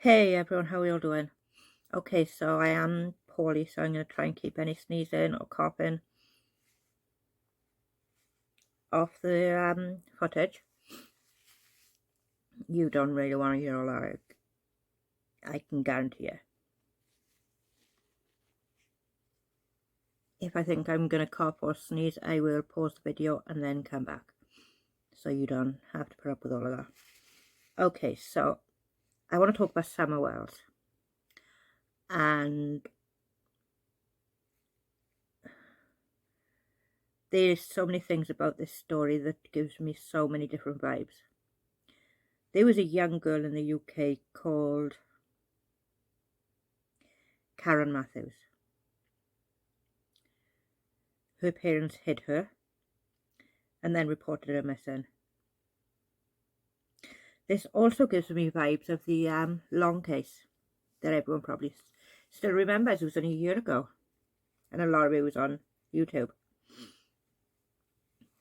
Hey everyone, how are you all doing? Okay, so I am poorly, so I'm going to try and keep any sneezing or coughing off the footage. You don't really want to hear all that, I can guarantee you. If I think I'm going to cough or sneeze, I will pause the video and then come back, so you don't have to put up with all of that. Okay, so I want to talk about summer wells, and there's so many things about this story that gives me so many different vibes. There was a young girl in the UK called Karen Matthews. Her parents hid her and then reported her missing. This also gives me vibes of the Long case that everyone probably still remembers. It was only a year ago, and a lot of it was on YouTube.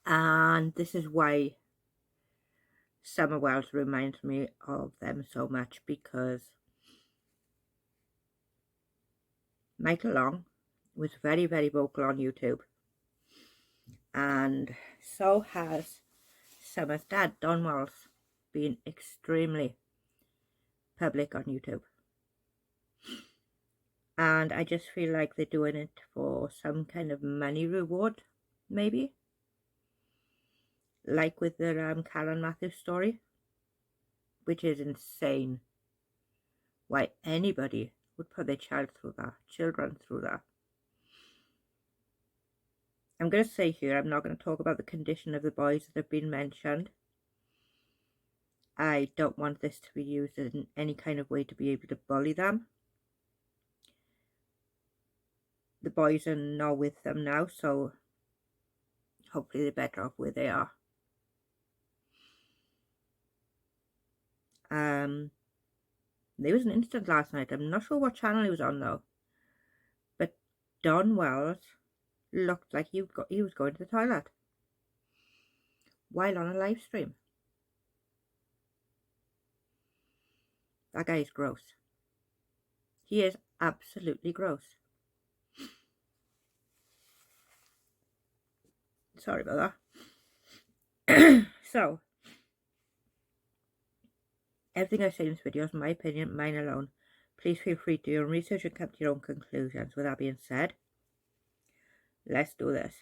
And this is why Summer Wells reminds me of them so much, because Michael Long was very, very vocal on YouTube, and so has Summer's dad, Don Wells, been extremely public on YouTube. And I just feel like they're doing it for some kind of money reward, maybe, like with the Karen Matthews story, which is insane. Why anybody would put their children through that. I'm going to say here, I'm not going to talk about the condition of the boys that have been mentioned. I don't want this to be used in any kind of way to be able to bully them. The boys are not with them now, so hopefully they're better off where they are. There was an incident last night. I'm not sure what channel he was on though, but Don Wells looked like he was going to the toilet while on a live stream. That guy is gross. He is absolutely gross. Sorry about that. So, everything I say in this video is my opinion, mine alone. Please feel free to do your own research and come to your own conclusions. With that being said, let's do this.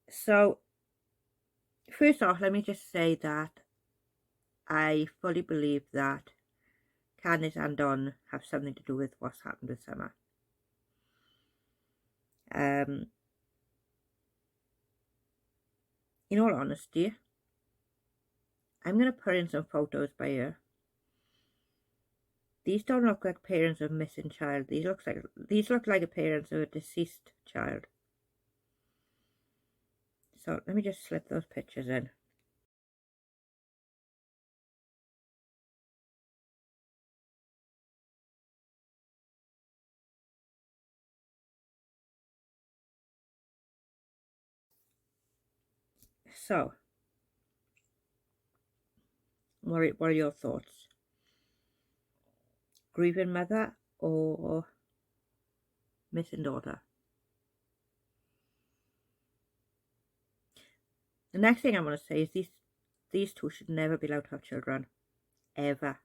So, first off, let me just say that I fully believe that Candus and Don have something to do with what's happened with Summer. In all honesty, I'm going to put in some photos by here. These don't look like parents of a missing child. These look like the parents of a deceased child. So let me just slip those pictures in. So, what are your thoughts? Grieving mother or missing daughter? The next thing I want to say is these two should never be allowed to have children. Ever.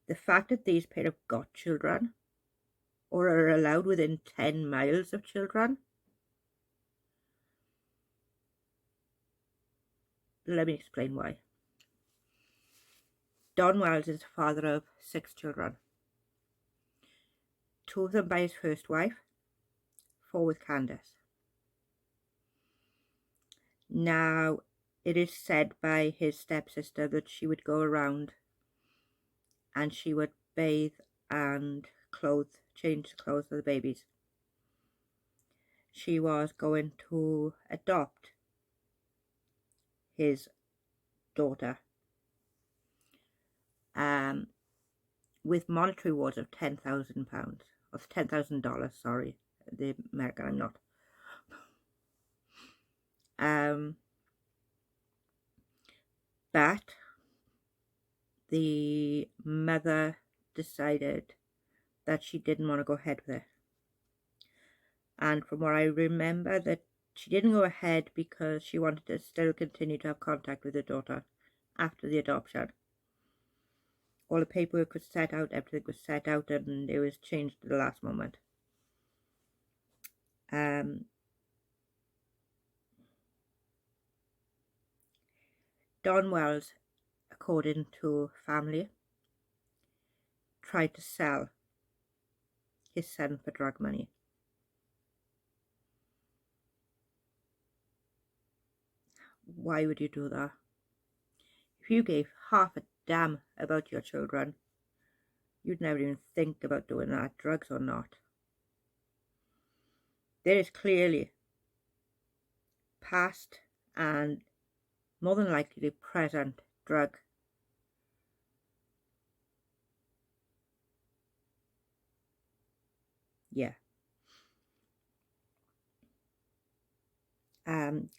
The fact that these pair have got children, or are allowed within 10 miles of children, let me explain why. Don Wells is the father of 6 children. 2 of them by his first wife, 4 with Candus. Now, it is said by his stepsister that she would go around and she would bathe and change the clothes of the babies. She was going to adopt his daughter with monetary rewards of £10,000, of $10,000, sorry, the American I'm not. But the mother decided that she didn't want to go ahead with it. And from what I remember, that she didn't go ahead because she wanted to still continue to have contact with her daughter after the adoption. All the paperwork was set out, everything was set out, and it was changed at the last moment. Don Wells, according to family, tried to sell his son for drug money. Why would you do that? If you gave half a damn about your children, you'd never even think about doing that, drugs or not. There is clearly past and more than likely present drug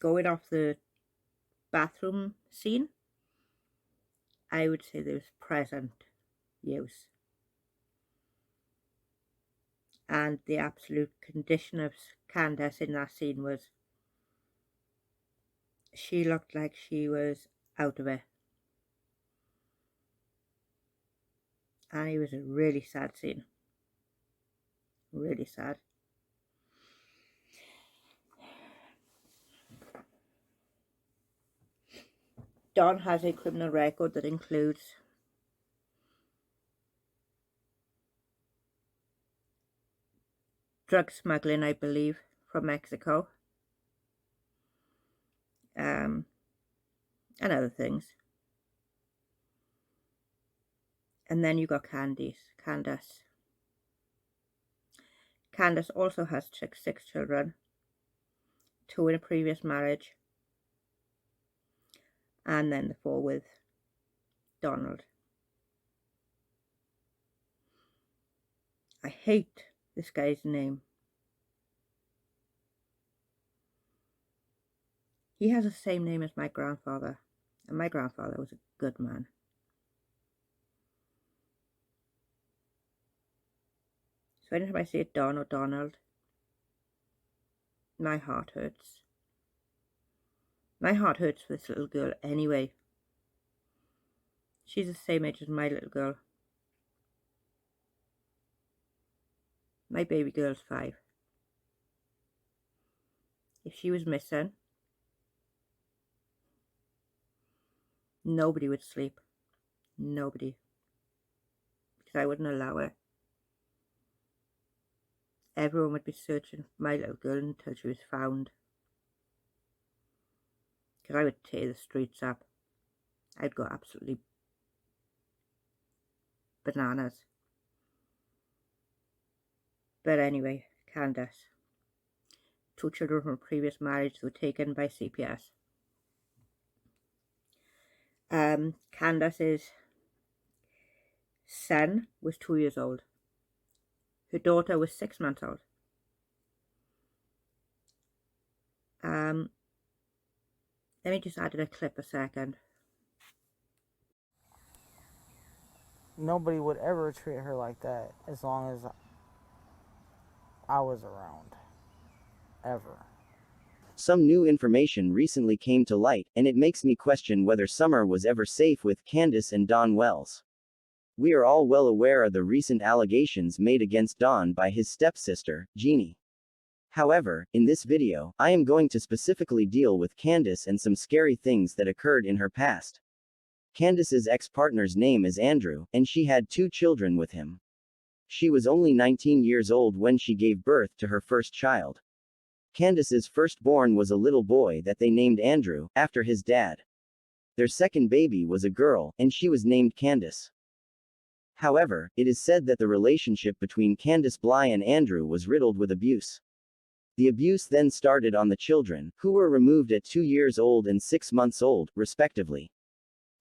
going off the bathroom scene, I would say there was present use. And the absolute condition of Candus in that scene was, she looked like she was out of it. And it was a really sad scene. Really sad. Don has a criminal record that includes drug smuggling, I believe, from Mexico, and other things. And then you got Candus. Candus also has 6 children, 2 in a previous marriage, and then the 4 with Donald. I hate this guy's name. He has the same name as my grandfather, and my grandfather was a good man. So anytime I see Don or Donald, my heart hurts. My heart hurts for this little girl anyway. She's the same age as my little girl. My baby girl's 5. If she was missing, nobody would sleep. Nobody. Because I wouldn't allow it. Everyone would be searching for my little girl until she was found. Because I would tear the streets up. I'd go absolutely bananas. But anyway, Candus. 2 children from a previous marriage were taken by CPS. Candus's son was 2 years old. Her daughter was 6 months old. Let me just add in a clip a second. Nobody would ever treat her like that as long as I was around. Ever. Some new information recently came to light, and it makes me question whether Summer was ever safe with Candus and Don Wells. We are all well aware of the recent allegations made against Don by his stepsister, Jeannie. However, in this video, I am going to specifically deal with Candus and some scary things that occurred in her past. Candus's ex-partner's name is Andrew, and she had 2 children with him. She was only 19 years old when she gave birth to her first child. Candus's firstborn was a little boy that they named Andrew, after his dad. Their second baby was a girl, and she was named Candus. However, it is said that the relationship between Candus Bly and Andrew was riddled with abuse. The abuse then started on the children, who were removed at 2 years old and 6 months old, respectively.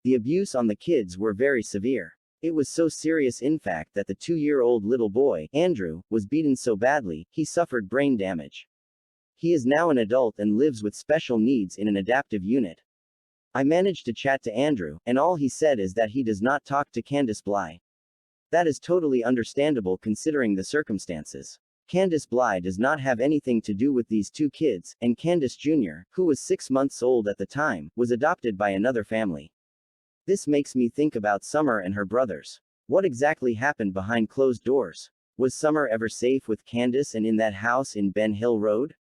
The abuse on the kids were very severe. It was so serious in fact that the 2-year-old little boy, Andrew, was beaten so badly, he suffered brain damage. He is now an adult and lives with special needs in an adaptive unit. I managed to chat to Andrew, and all he said is that he does not talk to Candus Bly. That is totally understandable considering the circumstances. Candus Bly does not have anything to do with these two kids, and Candus Jr., who was 6 months old at the time, was adopted by another family. This makes me think about Summer and her brothers. What exactly happened behind closed doors? Was Summer ever safe with Candus and in that house in Ben Hill Road?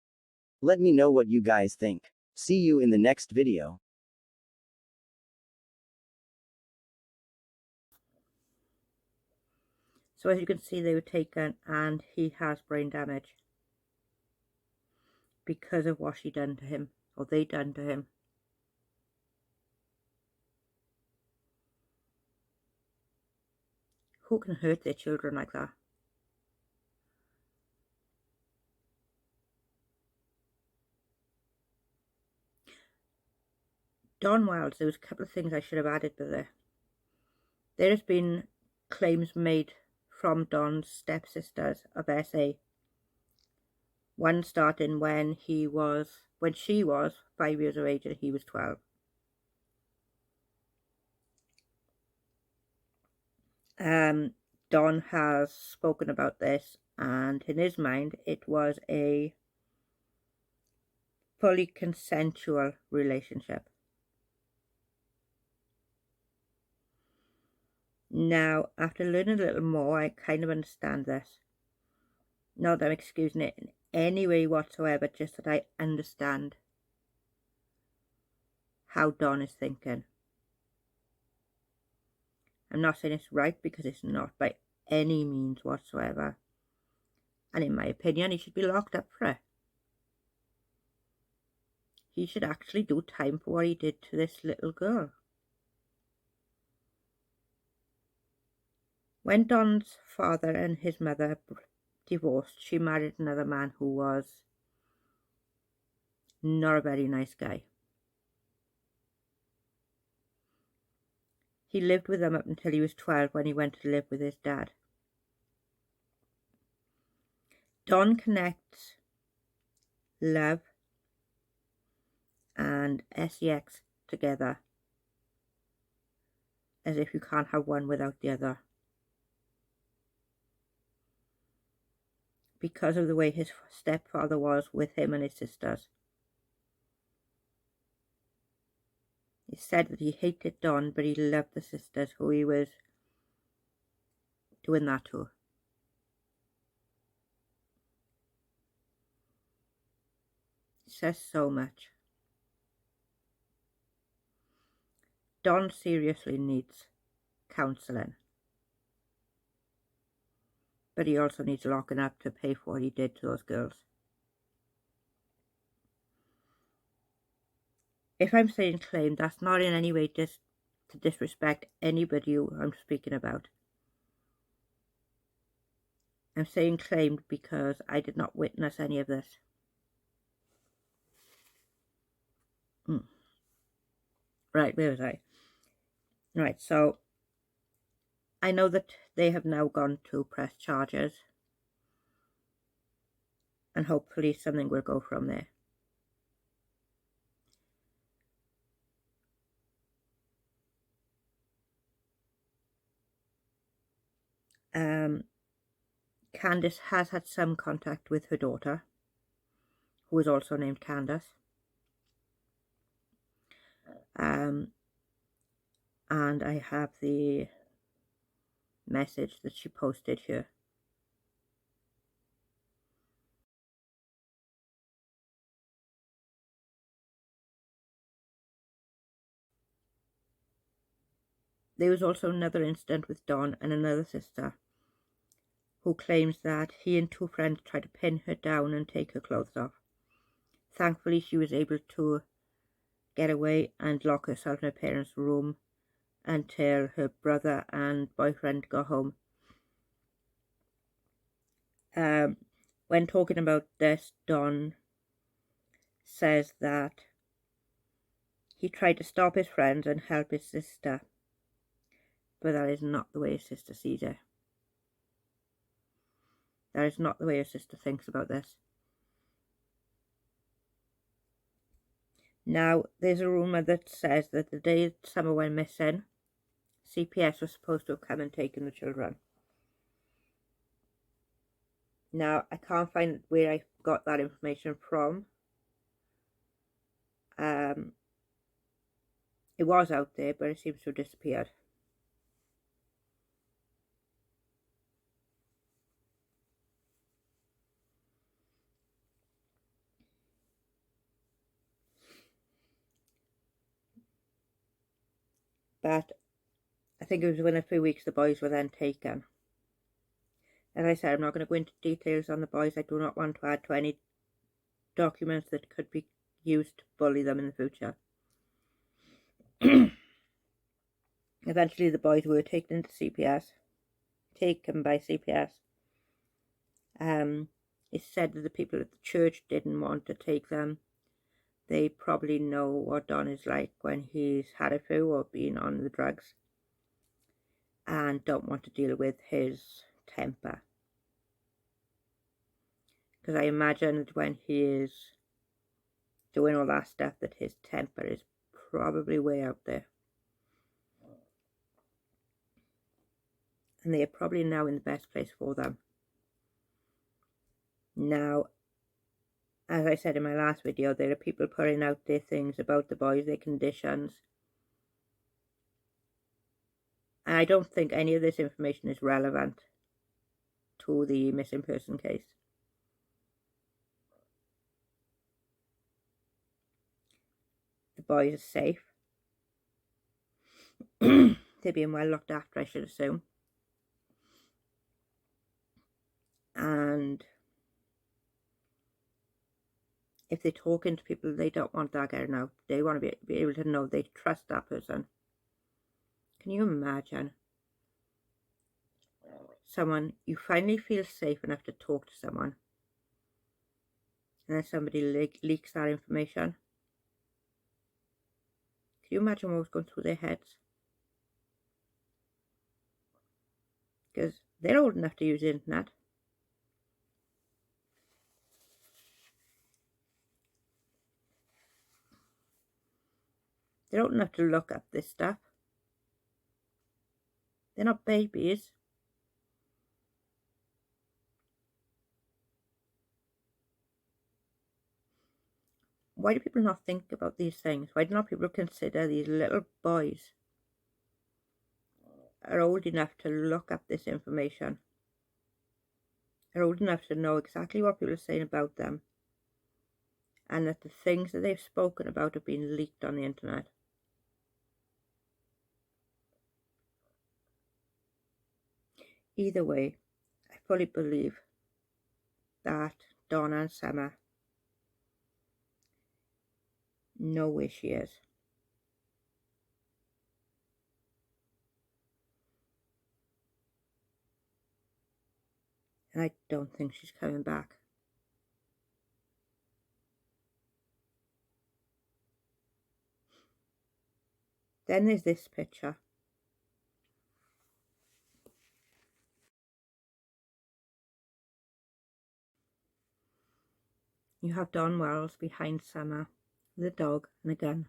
Let me know what you guys think. See you in the next video. So as you can see, they were taken and he has brain damage because of what she done to him, or they done to him. Who can hurt their children like that? Don Wells, there was a couple of things I should have added to there. There has been claims made from Don's stepsisters of SA. One starting when she was 5 years of age and he was 12. Don has spoken about this, and in his mind it was a fully consensual relationship. Now, after learning a little more, I kind of understand this. Not that I'm excusing it in any way whatsoever, just that I understand how Don is thinking. I'm not saying it's right, because it's not by any means whatsoever. And in my opinion, he should be locked up for it. He should actually do time for what he did to this little girl. When Don's father and his mother divorced, she married another man who was not a very nice guy. He lived with them up until he was 12, when he went to live with his dad. Don connects love and sex together as if you can't have one without the other, because of the way his stepfather was with him and his sisters. He said that he hated Don, but he loved the sisters who he was doing that to. It says so much. Don seriously needs counselling, but he also needs locking up to pay for what he did to those girls. If I'm saying claim, that's not in any way just to disrespect anybody who I'm speaking about. I'm saying claimed because I did not witness any of this. Right, where was I? Right, so I know that they have now gone to press charges, and hopefully something will go from there. Candus has had some contact with her daughter, who is also named Candus. And I have the message that she posted here. There was also another incident with Don and another sister, who claims that he and two friends tried to pin her down and take her clothes off. Thankfully, she was able to get away and lock herself in her parents' room until her brother and boyfriend got home. When talking about this, Don says that he tried to stop his friends and help his sister, but that is not the way his sister sees it. That is not the way his sister thinks about this. Now, there's a rumour that says that the day Summer went missing, CPS was supposed to have come and taken the children. Now, I can't find where I got that information from. It was out there, but it seems to have disappeared. But I think it was within a few weeks the boys were then taken. As I said, I'm not going to go into details on the boys. I do not want to add to any documents that could be used to bully them in the future. Eventually the boys were taken by CPS. It's said that the people at the church didn't want to take them. They probably know what Don is like when he's had a few or been on the drugs, and don't want to deal with his temper. Because I imagine that when he is doing all that stuff, that his temper is probably way out there. And they are probably now in the best place for them. Now, as I said in my last video, there are people putting out their things about the boys, their conditions. And I don't think any of this information is relevant to the missing person case. The boys are safe. They're being well looked after, I should assume. And if they're talking to people, they don't want that getting out. They want to be able to know they trust that person. Can you imagine someone, you finally feel safe enough to talk to someone, and then somebody leaks that information? Can you imagine what was going through their heads? Because they're old enough to use the internet. They're old enough to look up this stuff. They're not babies. Why do people not think about these things? Why do not people consider these little boys are old enough to look up this information? Are old enough to know exactly what people are saying about them, and that the things that they've spoken about have been leaked on the internet. Either way, I fully believe that Donna and Summer know where she is. And I don't think she's coming back. Then there's this picture. You have Don Wells behind Summer with a dog and a gun.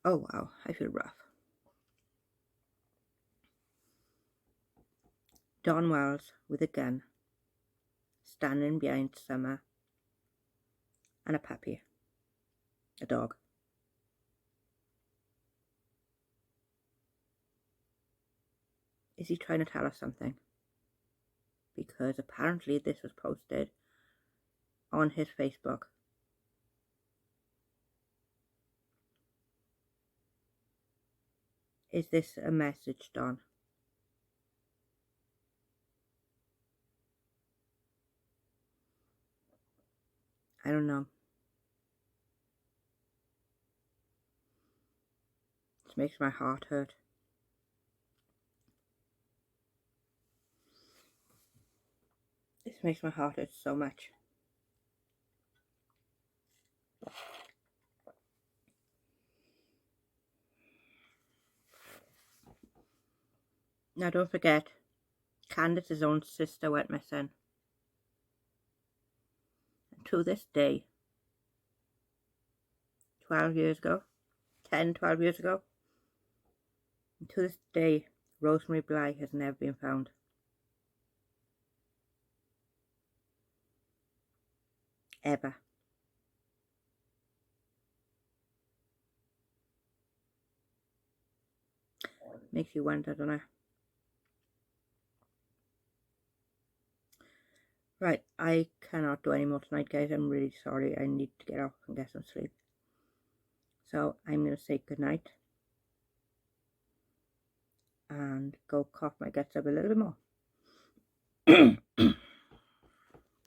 Oh wow, I feel rough. Don Wells with a gun, standing behind Summer and a puppy, a dog. Is he trying to tell us something? Because apparently this was posted on his Facebook. Is this a message, Don? I don't know. This makes my heart hurt. This makes my heart hurt so much. Now don't forget, Candus's own sister went missing. And to this day, 12 years ago, 10, 12 years ago. And to this day, Rosemary Bly has never been found. Ever. Makes you wonder, doesn't it? Right, I cannot do any more tonight, guys. I'm really sorry. I need to get off and get some sleep. So I'm going to say goodnight and go cough my guts up a little bit more.